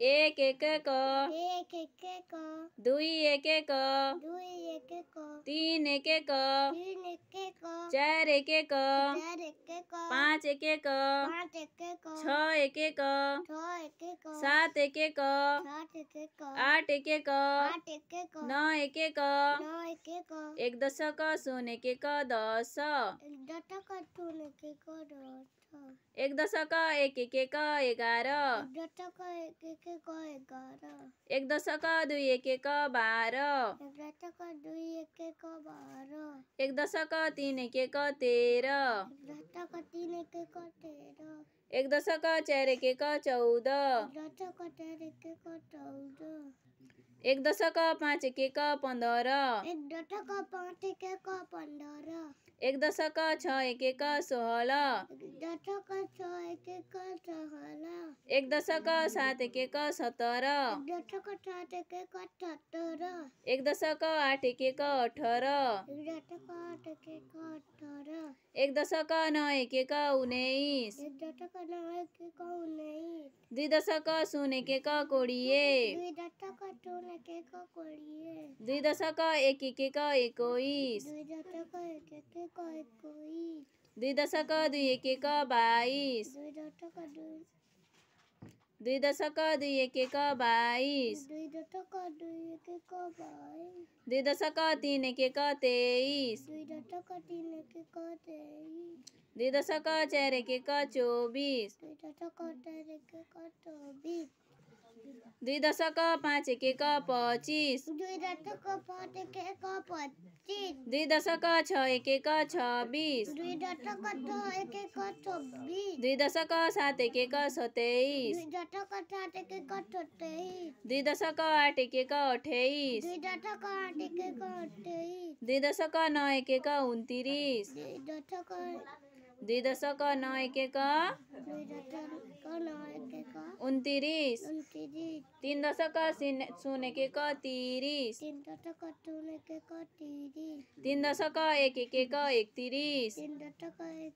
एक एक क एक एक क दुई एक एक दुई एक क तीन एक एक तीन एक क चार एक एक चार एक क पाँच एक एक पाँच एक क छ एक एक छः एक क सात एक एक सात एक क आठ एक एक आठ एक क नौ एक एक नौ एक क एक दशक शून्य एक एक दस दशक शून्य एक दस एक दशक एक एक एक एघारह दशक एक एक ग्यारह एक दशक दुई एक एक बारह दशक दुई एक एक बारह एक दशक तीन एक एक तेरह दशक तीन एक एक तेरह एक दशक चार एक एक चौदह दशक चार एक एक चौदह एक दशक पाँच एक एक पंद्रह एक दशक पाँच एक एक पंद्रह एक दशक छ एक एक सोलह दशक छः एक एक सोलह एक दशक सात एक एक सत्रह दशक सात एक एक सत्रह एक दशक आठ एक एक अठारह दशक आठ एक एक अठारह एक दशक नौ एक एक उन्नीस एक दशक नौ एक एक उन्नीस दुई दशक शून्य एक एक कोड़िए दुई दशक शून्य एक एक कोड़िए दुई दशक एक एक इक्कीस दुई दशक एक एक इक्कीस दुई दशक दुई एक एक बाईस दुई दशक दुई दशक दुई एक एक बाईस दुई दशक दुई एक एक बाईस दुई दशक तीन एक एक तेईस दुई दशक तीन एक एक तेईस दुई दशक चार एक एक चौबीस दुई दशक चार एक एक चौबीस दुई दशक पाँच एक एक पच्चीस दुई दशक पाँच एक एक पच्चीस दुई दशक छ एक एक छब्बीस दुई दशक छः एक एक छब्बीस दुई दशक सात एक एक सत्ताइस दुई दशक सात एक एक सत्ताईस दुई दशक आठ एक एक अट्ठाइस दुई दशक आठ एक एक अट्ठाईस दुई दशक नौ एक एक उनतीस दुई दशक दुई दशक नौ एक एक दुई दशक नौ एक एक उनतीस उनतीस तीन दशक शून्य एक एक तीस तीन दशक शून्य एक एक तीस तीन दशक एक एक इकतीस तीन दशक एक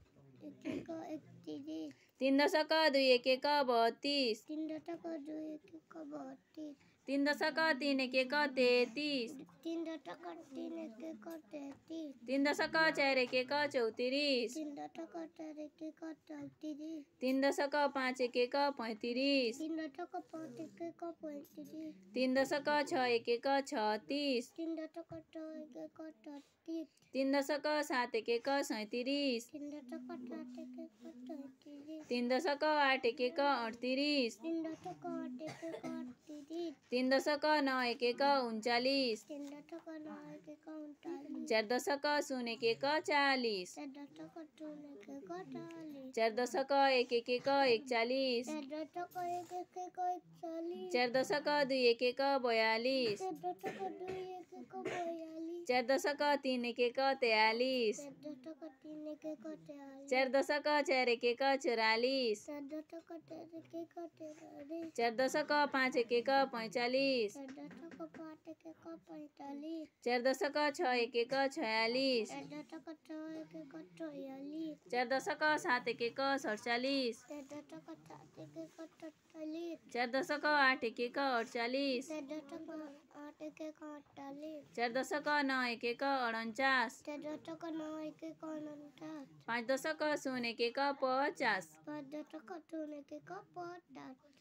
एक इकतीस तीन दशक दुई एक एक बत्तीस तीन दशक दुई एक एक बत्तीस तीन दशक तीन एक एक तैतीस तीन दशक तीन एक एक तैतीस तीन दशक चार एक एक चौतीस तीन दशक चार एक एक चौतीस तीन दशक पाँच एक एक पैंतीस तीन दशक पाँच एक एक पैंतीस तीन दशक छ एक एक छत्तीस तीन दशक छः एक एक छत्तीस तीन दशक सात एक एक सैंतीस तीन दशक सात एक एक सैंतीस तीन दशक आठ एक एक अड़तीस तीन दशक आठ एक एक अड़तीस तीन दशक नौ एक एक उनचालीस तीन दशक नौ एक एक उनतालीस चार दशक शून्य एक एक चालीस चार दशक शून्य एक एक चालीस चार दशक एक एक इकचालीस चार दशक एक एक इकचालीस चार दशक दुई एक एक बयालीस चार दशक दुई एक एक बयालीस चार दशक तीन एक एक तैयालीस चार दशक तीन एक एक तैयालीस चार दशक चार एक एक चौरालीस चार दशक चार एक एक तैयालीस चार दशक पाँच एक एक पैंचालीस चार दशक पाँच एक एक पैंतालीस चार दशक छ एक एक छियालीस चार दशक छः एक एक छियालीस चार दशक सात एक एक सड़चालीस चार दशक सात एक एक सत्तालीस चार दशक आठ एक एक अड़चालीस चार दशक आठ एक एक अड़तालीस चार दशक नौ एक एक उनचास चार दशक नौ एक एक उनचास पाँच दशक शून्य एक एक 50 पाँच दशक शून्य एक एक 50